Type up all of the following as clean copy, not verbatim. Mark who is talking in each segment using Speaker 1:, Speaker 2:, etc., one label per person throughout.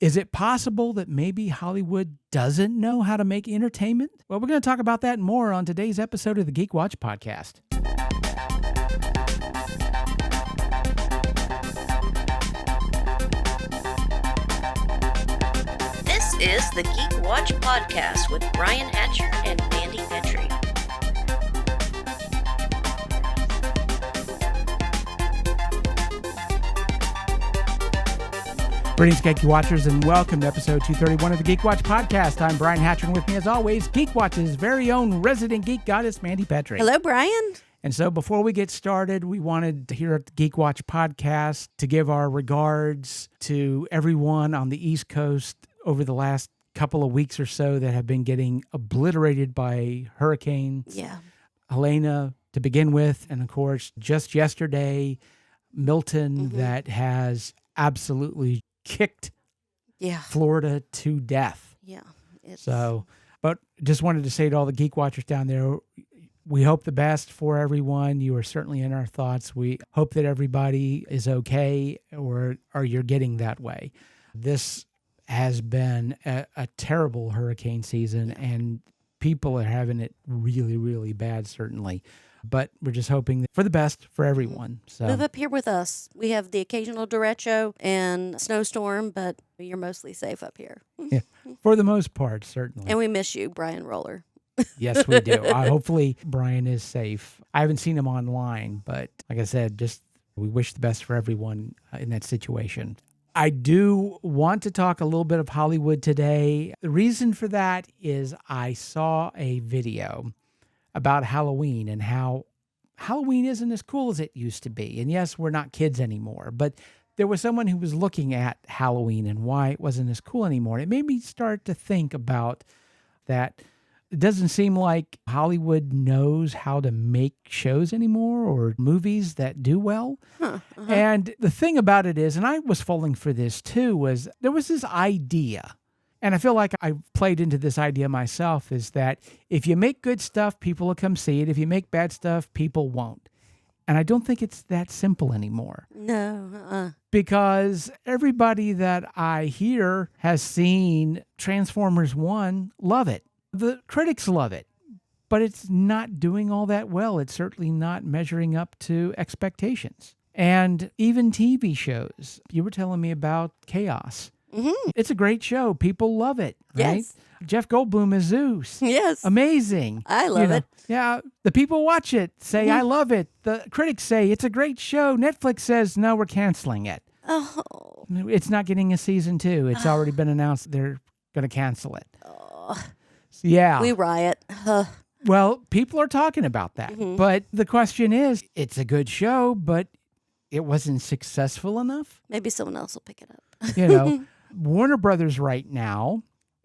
Speaker 1: Is it possible that maybe Hollywood doesn't know how to make entertainment? Well, we're going to talk about that and more on today's episode of the Geek Watch podcast.
Speaker 2: This is the Geek Watch podcast with Brian Hatcher and Mandy Petrie.
Speaker 1: Greetings, Geek Watchers, and welcome to episode 231 of the Geek Watch podcast. I'm Brian Hatcher, and with me, as always, Geek Watch's very own resident geek goddess, Mandy Petrie.
Speaker 3: Hello, Brian.
Speaker 1: And so before we get started, we wanted here at the Geek Watch podcast to give our regards to everyone on the East Coast over the last couple of weeks or so that have been getting obliterated by hurricanes.
Speaker 3: Yeah.
Speaker 1: Helena to begin with, and of course, just yesterday, Milton that has absolutely kicked Florida to death.
Speaker 3: Yeah.
Speaker 1: But just wanted to say to all the Geek Watchers down there, we hope the best for everyone. You are certainly in our thoughts. We hope that everybody is okay or you're getting that way. This has been a terrible hurricane season, and people are having it really, really bad, certainly. But we're just hoping for the best for everyone. So
Speaker 3: move up here with us. We have the occasional derecho and snowstorm, but you're mostly safe up here.
Speaker 1: Yeah, for the most part, certainly.
Speaker 3: And we miss you, Brian Roller.
Speaker 1: Yes, we do. Hopefully Brian is safe. I haven't seen him online, but like I said, we wish the best for everyone in that situation. I do want to talk a little bit of Hollywood today. The reason for that is I saw a video about Halloween and how Halloween isn't as cool as it used to be. And yes, we're not kids anymore, but there was someone who was looking at Halloween and why it wasn't as cool anymore. It made me start to think about that. It doesn't seem like Hollywood knows how to make shows anymore or movies that do well. And the thing about it is, and I was falling for this too, was there was this idea, and I feel like I played into this idea myself, is that if you make good stuff, people will come see it. If you make bad stuff, people won't. And I don't think it's that simple anymore.
Speaker 3: No.
Speaker 1: Because everybody that I hear has seen Transformers 1 love it. The critics love it, but it's not doing all that well. It's certainly not measuring up to expectations. And even TV shows. You were telling me about Chaos.
Speaker 3: Mm-hmm.
Speaker 1: It's a great show. People love it, right?
Speaker 3: Yes.
Speaker 1: Jeff Goldblum is Zeus.
Speaker 3: Yes.
Speaker 1: Amazing.
Speaker 3: I love it.
Speaker 1: Yeah. The people watch it, say, I love it. The critics say, it's a great show. Netflix says, no, we're canceling it.
Speaker 3: Oh.
Speaker 1: It's not getting a season 2. It's already been announced they're going to cancel it. Yeah.
Speaker 3: We riot.
Speaker 1: Well, people are talking about that. But the question is, it's a good show, but it wasn't successful enough.
Speaker 3: Maybe someone else will pick it up.
Speaker 1: Warner Brothers right now,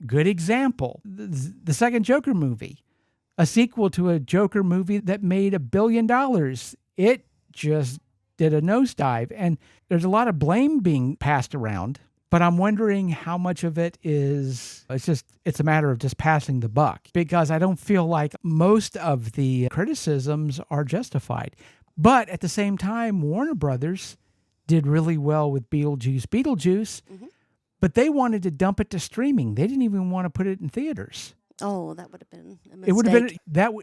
Speaker 1: good example. The second Joker movie, a sequel to a Joker movie that made $1 billion. It just did a nosedive. And there's a lot of blame being passed around. But I'm wondering how much of it is, it's a matter of just passing the buck, because I don't feel like most of the criticisms are justified. But at the same time, Warner Brothers did really well with Beetlejuice, but they wanted to dump it to streaming. They didn't even want to put it in theaters.
Speaker 3: Oh, that would have been a mistake.
Speaker 1: It would have been,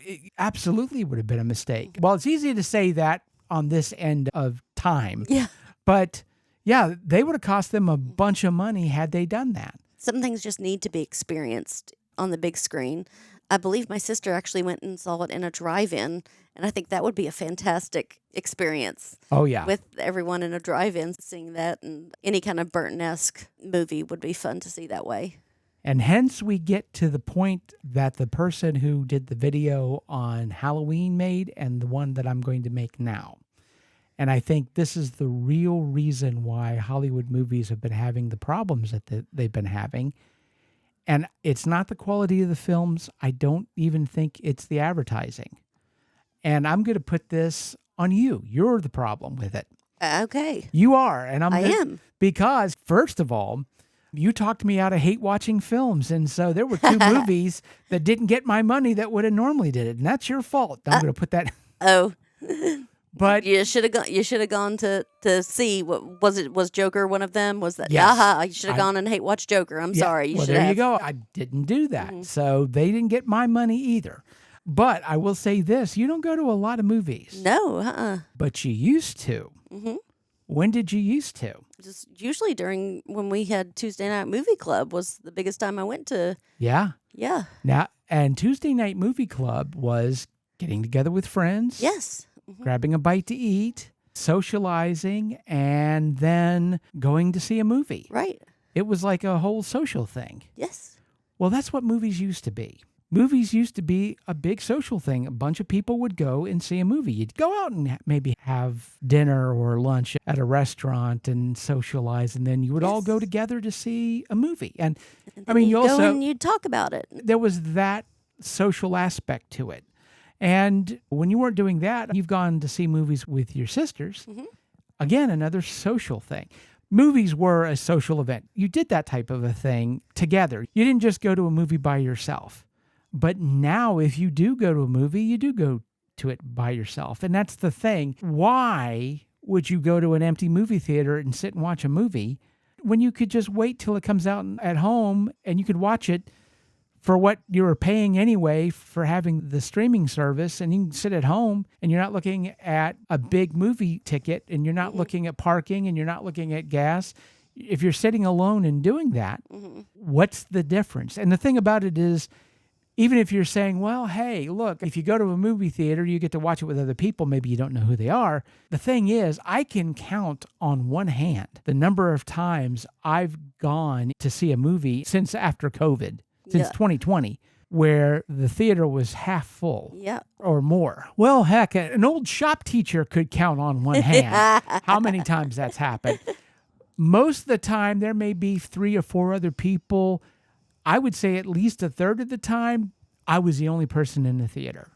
Speaker 1: it absolutely would have been a mistake. Well, it's easy to say that on this end of time.
Speaker 3: Yeah.
Speaker 1: But yeah, they would have cost them a bunch of money had they done that.
Speaker 3: Some things just need to be experienced on the big screen. I believe my sister actually went and saw it in a drive-in, and I think that would be a fantastic experience.
Speaker 1: Oh, yeah.
Speaker 3: With everyone in a drive-in seeing that, and any kind of Burton-esque movie would be fun to see that way.
Speaker 1: And hence we get to the point that the person who did the video on Halloween made and the one that I'm going to make now. And I think this is the real reason why Hollywood movies have been having the problems that they've been having. And it's not the quality of the films. I don't even think it's the advertising. And I'm going to put this on you. You're the problem with it.
Speaker 3: Okay.
Speaker 1: You are. And
Speaker 3: I am.
Speaker 1: Because, first of all, you talked me out of hate watching films. And so there were 2 movies that didn't get my money that would have normally did it. And that's your fault. I'm going to put that.
Speaker 3: Oh.
Speaker 1: But
Speaker 3: You should have gone. You should have gone to see what was it? Was Joker one of them? Was that?
Speaker 1: Yes.
Speaker 3: You should have
Speaker 1: I-
Speaker 3: gone and watch Joker. I'm
Speaker 1: yeah,
Speaker 3: sorry. You
Speaker 1: well,
Speaker 3: should
Speaker 1: there
Speaker 3: have.
Speaker 1: you go. I didn't do that. So they didn't get my money either. But I will say this, you don't go to a lot of movies,
Speaker 3: No.
Speaker 1: but you used to.
Speaker 3: Mhm.
Speaker 1: When did you used to?
Speaker 3: Just usually during when we had Tuesday night movie club was the biggest time I went to.
Speaker 1: Yeah.
Speaker 3: Yeah.
Speaker 1: Now, and Tuesday night movie club was getting together with friends,
Speaker 3: Yes.
Speaker 1: grabbing a bite to eat, socializing, and then going to see a movie.
Speaker 3: Right.
Speaker 1: It was like a whole social thing.
Speaker 3: Yes.
Speaker 1: Well, that's what movies used to be. Movies used to be a big social thing. A bunch of people would go and see a movie. You'd go out and maybe have dinner or lunch at a restaurant and socialize, and then you would all go
Speaker 3: Yes.
Speaker 1: together to see a movie. And
Speaker 3: And
Speaker 1: I mean, you
Speaker 3: you'd go
Speaker 1: also
Speaker 3: and you'd talk about it.
Speaker 1: there was that social aspect to it. And when you weren't doing that, you've gone to see movies with your sisters. Again, another social thing. Movies were a social event. You did that type of a thing together. You didn't just go to a movie by yourself. But now, if you do go to a movie, you do go to it by yourself. And that's the thing. Why would you go to an empty movie theater and sit and watch a movie when you could just wait till it comes out at home and you could watch it for what you were paying anyway for having the streaming service, and you can sit at home and you're not looking at a big movie ticket, and you're not looking at parking, and you're not looking at gas. If you're sitting alone and doing that, what's the difference? And the thing about it is, even if you're saying, well, hey, look, if you go to a movie theater, you get to watch it with other people. Maybe you don't know who they are. The thing is, I can count on one hand the number of times I've gone to see a movie since after COVID, since
Speaker 3: Yeah.
Speaker 1: 2020, where the theater was half full
Speaker 3: Yeah.
Speaker 1: or more. Well, heck, an old shop teacher could count on one hand how many times that's happened. Most of the time, there may be 3 or 4 other people. I would say at least a third of the time, I was the only person in the theater.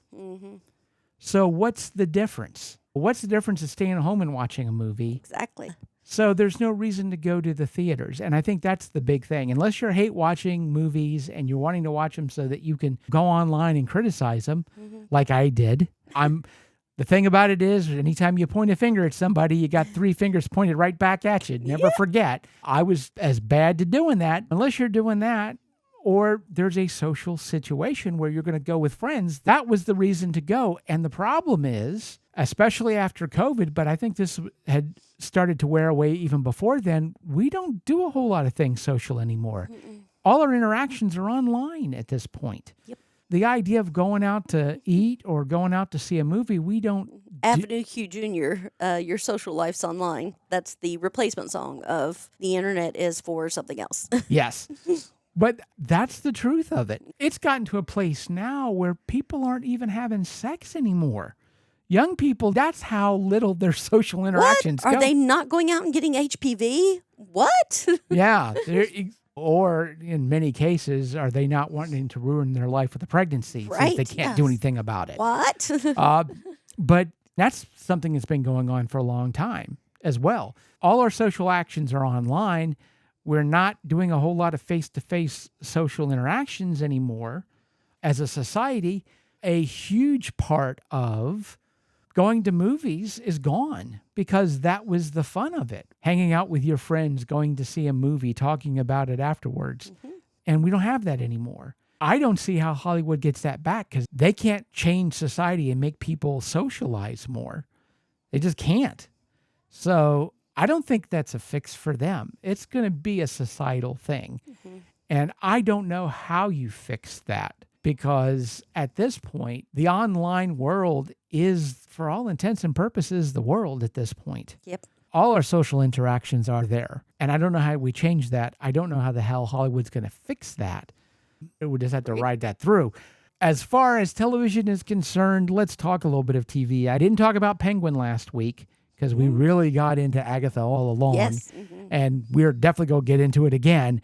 Speaker 1: So what's the difference? What's the difference of staying at home and watching a movie?
Speaker 3: Exactly.
Speaker 1: So there's no reason to go to the theaters. And I think that's the big thing. Unless you hate watching movies and you're wanting to watch them so that you can go online and criticize them, like I did. The thing about it is, anytime you point a finger at somebody, you got 3 fingers pointed right back at you. Never forget. I was as bad to doing that. Unless you're doing that, or there's a social situation where you're going to go with friends, that was the reason to go. And the problem is, especially after COVID, but I think this had started to wear away even before then, we don't do a whole lot of things social anymore. All our interactions are online at this point.
Speaker 3: Yep.
Speaker 1: The idea of going out to eat or going out to see a movie, we don't.
Speaker 3: Avenue Q Jr., your social life's online. That's the replacement song of the internet is for something else.
Speaker 1: Yes. But that's the truth of it. It's gotten to a place now where people aren't even having sex anymore. Young people, that's how little their social interactions
Speaker 3: What?
Speaker 1: go.
Speaker 3: Are they not going out and getting HPV? What?
Speaker 1: Yeah. Or in many cases, are they not wanting to ruin their life with a pregnancy since
Speaker 3: Right,
Speaker 1: they can't do
Speaker 3: yes.
Speaker 1: anything about it?
Speaker 3: What?
Speaker 1: But that's something that's been going on for a long time as well. All our social actions are online. We're not doing a whole lot of face-to-face social interactions anymore. As a society, a huge part of going to movies is gone because that was the fun of it. Hanging out with your friends, going to see a movie, talking about it afterwards. And we don't have that anymore. I don't see how Hollywood gets that back because they can't change society and make people socialize more. They just can't. So I don't think that's a fix for them. It's going to be a societal thing. And I don't know how you fix that because at this point, the online world is, for all intents and purposes, the world at this point.
Speaker 3: Yep.
Speaker 1: All our social interactions are there. And I don't know how we change that. I don't know how the hell Hollywood's going to fix that. We just have to ride that through. As far as television is concerned, let's talk a little bit of TV. I didn't talk about Penguin last week because we really got into Agatha all along.
Speaker 3: Yes.
Speaker 1: And we're definitely going to get into it again.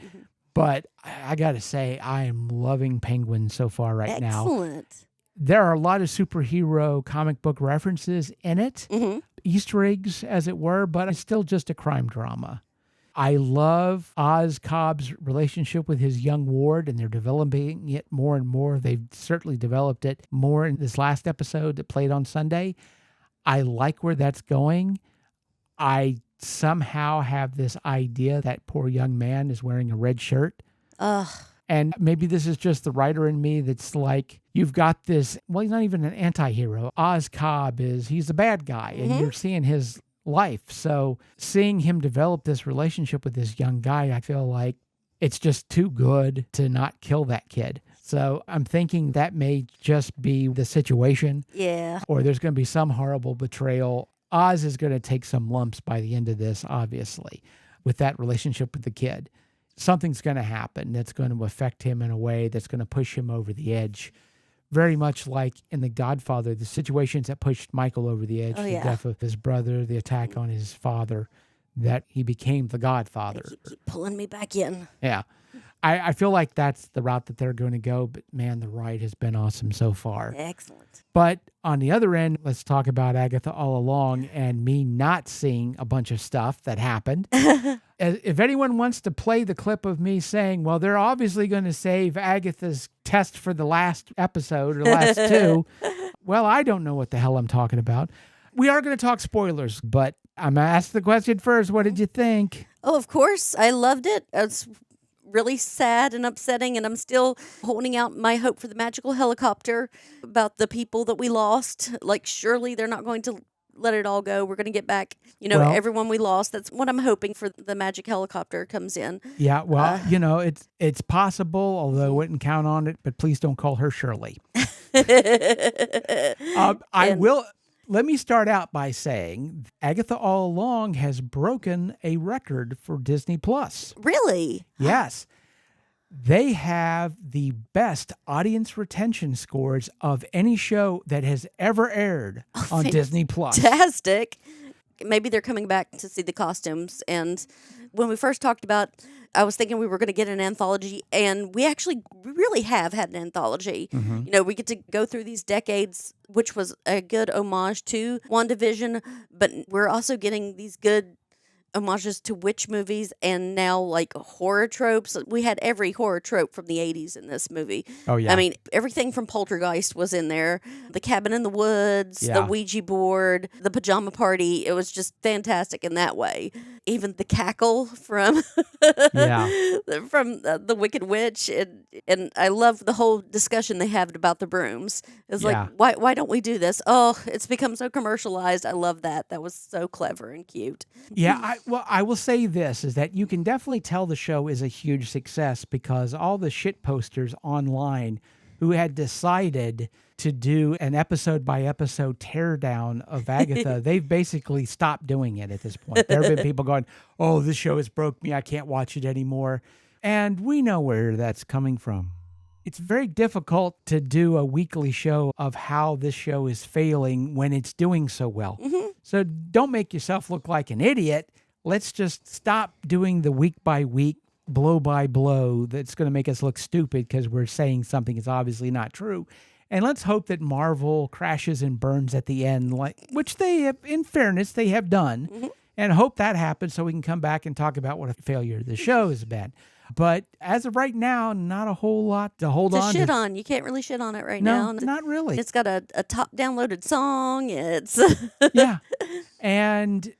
Speaker 1: But I got to say, I am loving Penguin so far right now.
Speaker 3: Excellent.
Speaker 1: There are a lot of superhero comic book references in it, Easter eggs, as it were, but it's still just a crime drama. I love Oz Cobb's relationship with his young ward, and they're developing it more and more. They've certainly developed it more in this last episode that played on Sunday. I like where that's going. I somehow have this idea that poor young man is wearing a red shirt.
Speaker 3: Ugh.
Speaker 1: And maybe this is just the writer in me that's like, you've got this, well, he's not even an anti-hero. Oz Cobb he's the bad guy, and you're seeing his life. So seeing him develop this relationship with this young guy, I feel like it's just too good to not kill that kid. So I'm thinking that may just be the situation,
Speaker 3: Yeah.
Speaker 1: or there's going to be some horrible betrayal. Oz is going to take some lumps by the end of this, obviously, with that relationship with the kid. Something's going to happen that's going to affect him in a way that's going to push him over the edge. Very much like in The Godfather, the situations that pushed Michael over the edge,
Speaker 3: Oh,
Speaker 1: the
Speaker 3: yeah.
Speaker 1: death of his brother, the attack on his father, that he became the Godfather.
Speaker 3: Keep pulling me back in.
Speaker 1: Yeah. I feel like that's the route that they're going to go, but man, the ride has been awesome so far.
Speaker 3: Excellent.
Speaker 1: But on the other end, let's talk about Agatha All Along and me not seeing a bunch of stuff that happened. If anyone wants to play the clip of me saying, well, they're obviously going to save Agatha's test for the last episode or last two, well, I don't know what the hell I'm talking about. We are going to talk spoilers, but I'm going to ask the question first. What did you think?
Speaker 3: Oh, of course. I loved it. It's really sad and upsetting, and I'm still holding out my hope for the magical helicopter about the people that we lost. Like, surely they're not going to let it all go. We're going to get back,
Speaker 1: Well-
Speaker 3: everyone we lost. That's what I'm hoping for. The magic helicopter comes in.
Speaker 1: Yeah, well, it's possible, although I wouldn't count on it, but please don't call her Shirley. Let me start out by saying Agatha All Along has broken a record for Disney Plus.
Speaker 3: Really?
Speaker 1: Yes. They have the best audience retention scores of any show that has ever aired on Disney Plus.
Speaker 3: Fantastic. Maybe they're coming back to see the costumes. And when we first talked about, I was thinking we were going to get an anthology, and we actually really have had an anthology. We get to go through these decades, which was a good homage to WandaVision, but we're also getting these good homages to witch movies and now like horror tropes. We had every horror trope from the 80s in this movie.
Speaker 1: Oh, yeah.
Speaker 3: I mean, everything from Poltergeist was in there. The Cabin in the Woods, the
Speaker 1: Yeah.
Speaker 3: Ouija board, the pajama party. It was just fantastic in that way. Even the cackle from from the Wicked Witch, and I love the whole discussion they have about the brooms. It's
Speaker 1: Yeah.
Speaker 3: like, why don't we do this? Oh, it's become so commercialized. I love that. That was so clever and cute.
Speaker 1: Yeah, I will say this, is that you can definitely tell the show is a huge success because all the shit posters online who had decided to do an episode by episode teardown of Agatha, they've basically stopped doing it at this point. There have been people going, oh, this show has broke me. I can't watch it anymore. And we know where that's coming from. It's very difficult to do a weekly show of how this show is failing when it's doing so well. So don't make yourself look like an idiot. Let's just stop doing the week by week, blow by blow that's going to make us look stupid because we're saying something is obviously not true. And let's hope that Marvel crashes and burns at the end, which they have, in fairness, they have done. And hope that happens so we can come back and talk about what a failure the show has been. But as of right now, not a whole lot to hold on
Speaker 3: Shit
Speaker 1: to.
Speaker 3: on. You can't really shit on it right
Speaker 1: No,
Speaker 3: now.
Speaker 1: not really.
Speaker 3: It's got a top downloaded song. It's
Speaker 1: Yeah. And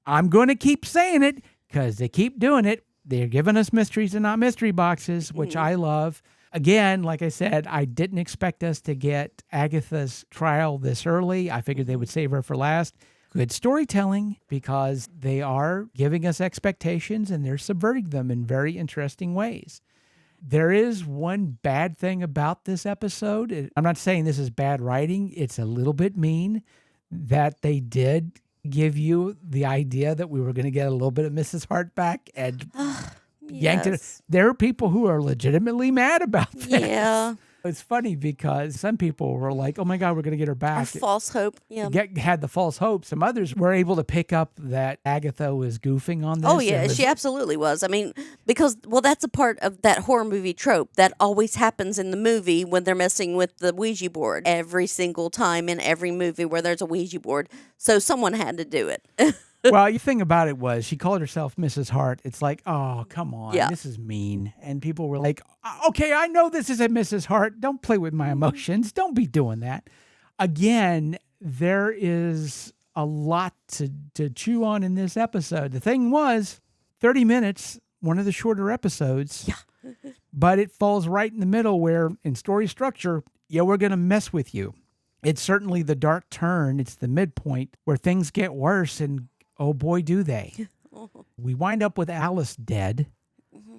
Speaker 1: I'm going to keep saying it because they keep doing it. They're giving us mysteries and not mystery boxes, which I love. Again, like I said, I didn't expect us to get Agatha's trial this early. I figured they would save her for last. Good storytelling because they are giving us expectations and they're subverting them in very interesting ways. There is one bad thing about this episode. I'm not saying this is bad writing. It's a little bit mean that they did give you the idea that we were going to get a little bit of Mrs. Hart back and yanked it.
Speaker 3: Yes.
Speaker 1: There are people who are legitimately mad about this.
Speaker 3: Yeah.
Speaker 1: It's funny because some people were like, oh my God, we're going to get her
Speaker 3: A
Speaker 1: back.
Speaker 3: false hope. Yeah.
Speaker 1: Had the false hope. Some others were able to pick up that Agatha was goofing on this.
Speaker 3: Oh, yeah, she absolutely was. I mean, because, that's a part of that horror movie trope that always happens in the movie when they're messing with the Ouija board. Every single time in every movie where there's a Ouija board. So someone had to do it.
Speaker 1: Well, the thing about it was she called herself Mrs. Hart. It's like, oh, come on.
Speaker 3: Yeah.
Speaker 1: This is mean. And people were like, okay, I know this isn't Mrs. Hart. Don't play with my emotions. Don't be doing that. Again, there is a lot to chew on in this episode. The thing was, 30 minutes, one of the shorter episodes.
Speaker 3: Yeah.
Speaker 1: But it falls right in the middle where, in story structure, we're going to mess with you. It's certainly the dark turn. It's the midpoint where things get worse, and oh boy, do they. We wind up with Alice dead.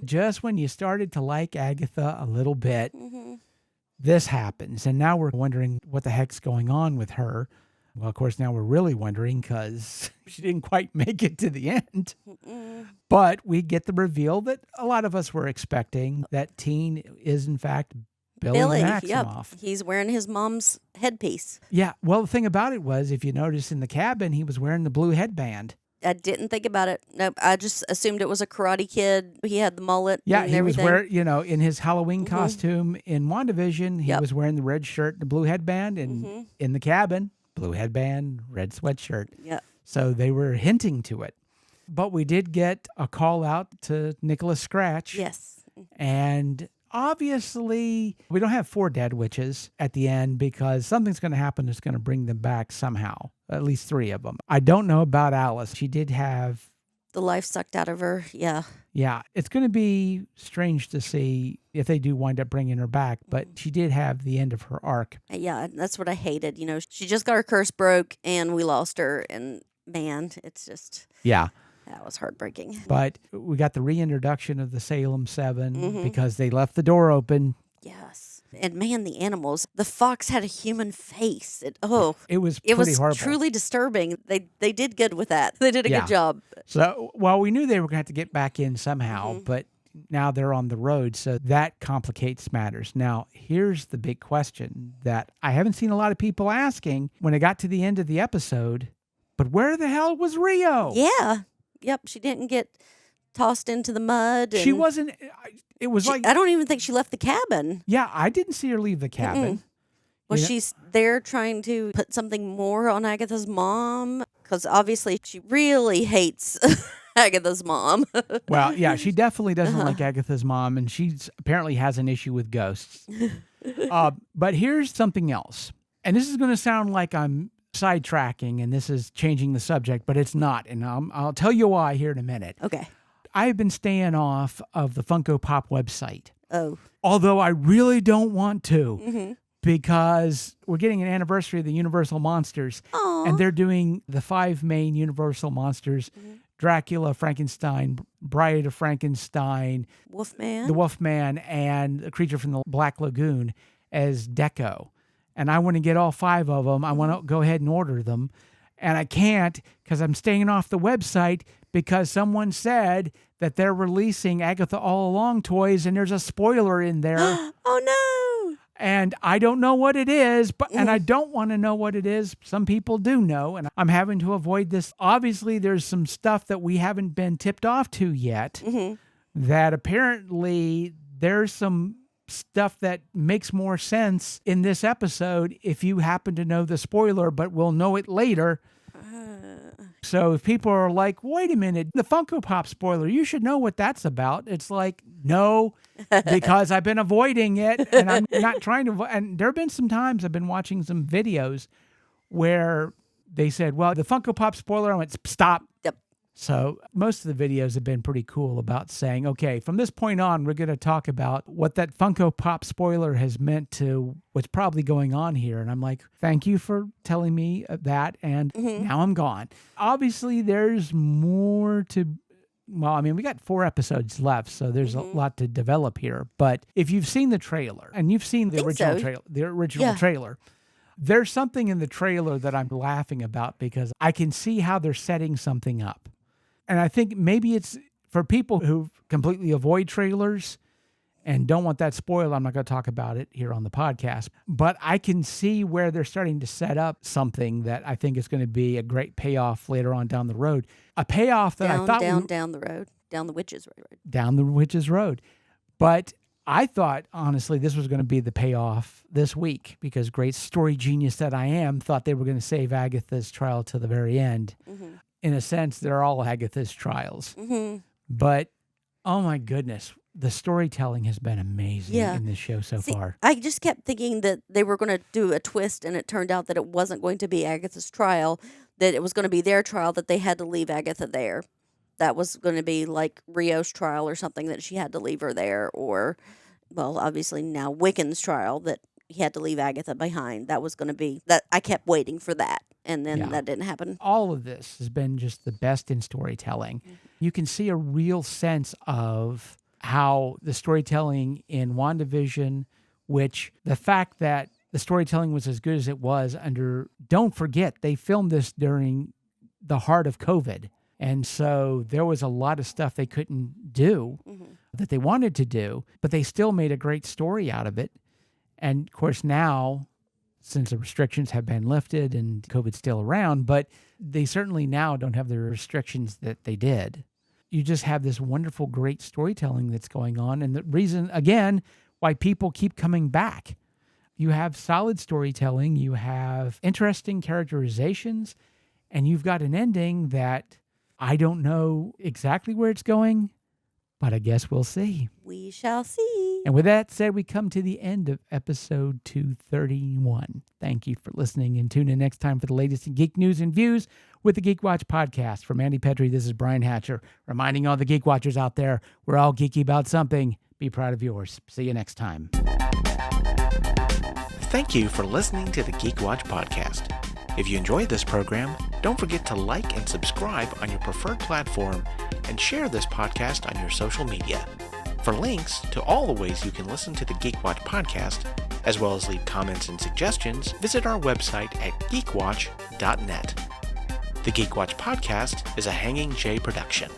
Speaker 1: Just when you started to like Agatha a little bit, this happens. And now we're wondering what the heck's going on with her. Well, of course, now we're really wondering because she didn't quite make it to the end. But we get the reveal that a lot of us were expecting, that teen is, in fact, Billy Maximoff.
Speaker 3: Yep. He's wearing his mom's headpiece.
Speaker 1: Yeah. Well, the thing about it was, if you notice in the cabin, he was wearing the blue headband.
Speaker 3: I didn't think about it. Nope. I just assumed it was a Karate Kid. He had the mullet.
Speaker 1: Yeah,
Speaker 3: and
Speaker 1: he
Speaker 3: everything.
Speaker 1: was wearing, in his Halloween costume in WandaVision, he was wearing the red shirt and the blue headband. And in the cabin, blue headband, red sweatshirt.
Speaker 3: Yeah.
Speaker 1: So they were hinting to it. But we did get a call out to Nicholas Scratch.
Speaker 3: Yes.
Speaker 1: And obviously, we don't have 4 dead witches at the end because something's going to happen that's going to bring them back somehow. At least 3 of them. I don't know about Alice. She did have
Speaker 3: the life sucked out of her. Yeah.
Speaker 1: Yeah. It's going to be strange to see if they do wind up bringing her back, but she did have the end of her arc.
Speaker 3: Yeah. That's what I hated. She just got her curse broke and we lost her. And man, it's just.
Speaker 1: Yeah.
Speaker 3: That was heartbreaking.
Speaker 1: But we got the reintroduction of the Salem 7 because they left the door open.
Speaker 3: Yes. And man, the animals. The fox had a human face. It was
Speaker 1: horrible.
Speaker 3: Truly disturbing. They did good with that. They did a good job.
Speaker 1: So, well, we knew they were going to have to get back in somehow, but now they're on the road, so that complicates matters. Now, here's the big question that I haven't seen a lot of people asking when it got to the end of the episode, but where the hell was Rio?
Speaker 3: Yeah. Yep. She didn't get tossed into the mud.
Speaker 1: She wasn't. It was like,
Speaker 3: I don't even think she left the cabin.
Speaker 1: Yeah, I didn't see her leave the cabin.
Speaker 3: Was she there trying to put something more on Agatha's mom? Because obviously she really hates Agatha's mom.
Speaker 1: Well, yeah, she definitely doesn't like Agatha's mom, and she apparently has an issue with ghosts. But here's something else. And this is going to sound like I'm sidetracking and this is changing the subject, but it's not. And I'll tell you why here in a minute.
Speaker 3: Okay.
Speaker 1: I've been staying off of the Funko Pop website.
Speaker 3: Oh.
Speaker 1: Although I really don't want to because we're getting an anniversary of the Universal Monsters.
Speaker 3: Aww.
Speaker 1: And they're doing the 5 main Universal Monsters, Dracula, Frankenstein, Bride of Frankenstein,
Speaker 3: Wolfman,
Speaker 1: the Wolfman, and the creature from the Black Lagoon as deco. And I want to get all 5 of them. I want to go ahead and order them. And I can't because I'm staying off the website because someone said that they're releasing Agatha All Along toys and there's a spoiler in there.
Speaker 3: Oh, no.
Speaker 1: And I don't know what it is, and I don't want to know what it is. Some people do know, and I'm having to avoid this. Obviously, there's some stuff that we haven't been tipped off to yet that apparently there's some stuff that makes more sense in this episode if you happen to know the spoiler, but we'll know it later. So if people are like, wait a minute, the Funko Pop spoiler, you should know what that's about. It's like, no, because I've been avoiding it and I'm not trying to. And there have been some times I've been watching some videos where they said, well, the Funko Pop spoiler, I went, stop.
Speaker 3: Yep.
Speaker 1: So most of the videos have been pretty cool about saying, okay, from this point on, we're going to talk about what that Funko Pop spoiler has meant to what's probably going on here. And I'm like, thank you for telling me that. And now I'm gone. Obviously, there's more to, well, I mean, we got 4 episodes left, so there's a lot to develop here. But if you've seen the trailer and you've seen the original trailer, there's something in the trailer that I'm laughing about because I can see how they're setting something up. And I think maybe it's for people who completely avoid trailers and don't want that spoiled. I'm not going to talk about it here on the podcast, but I can see where they're starting to set up something that I think is going to be a great payoff later on down the road. A payoff that I thought
Speaker 3: down the road, down the witch's road.
Speaker 1: Down the witch's road. But I thought, honestly, this was going to be the payoff this week because great story genius that I am thought they were going to save Agatha's trial to the very end. In a sense, they're all Agatha's trials. But, oh my goodness, the storytelling has been amazing
Speaker 3: Yeah.
Speaker 1: in this show so
Speaker 3: See,
Speaker 1: far.
Speaker 3: I just kept thinking that they were going to do a twist, and it turned out that it wasn't going to be Agatha's trial, that it was going to be their trial, that they had to leave Agatha there. That was going to be like Rio's trial or something, that she had to leave her there, or, well, obviously now Wiccan's trial, that he had to leave Agatha behind. That was going to be, that I kept waiting for that, and then
Speaker 1: Yeah.
Speaker 3: that didn't happen.
Speaker 1: All of this has been just the best in storytelling. You can see a real sense of how the storytelling in WandaVision, which the fact that the storytelling was as good as it was don't forget, they filmed this during the heart of COVID. And so there was a lot of stuff they couldn't do that they wanted to do, but they still made a great story out of it. And of course now, since the restrictions have been lifted and COVID's still around, but they certainly now don't have the restrictions that they did. You just have this wonderful, great storytelling that's going on. And the reason, again, why people keep coming back. You have solid storytelling, you have interesting characterizations, and you've got an ending that I don't know exactly where it's going, but I guess we'll see.
Speaker 3: We shall see.
Speaker 1: And with that said, we come to the end of episode 231. Thank you for listening, and tune in next time for the latest in geek news and views with the Geek Watch podcast. For Mandy Petrie, this is Brian Hatcher, reminding all the Geek Watchers out there, we're all geeky about something. Be proud of yours. See you next time.
Speaker 4: Thank you for listening to the Geek Watch podcast. If you enjoyed this program, don't forget to like and subscribe on your preferred platform and share this podcast on your social media. For links to all the ways you can listen to the Geek Watch podcast, as well as leave comments and suggestions, visit our website at geekwatch.net. The Geek Watch podcast is a Hanging J production.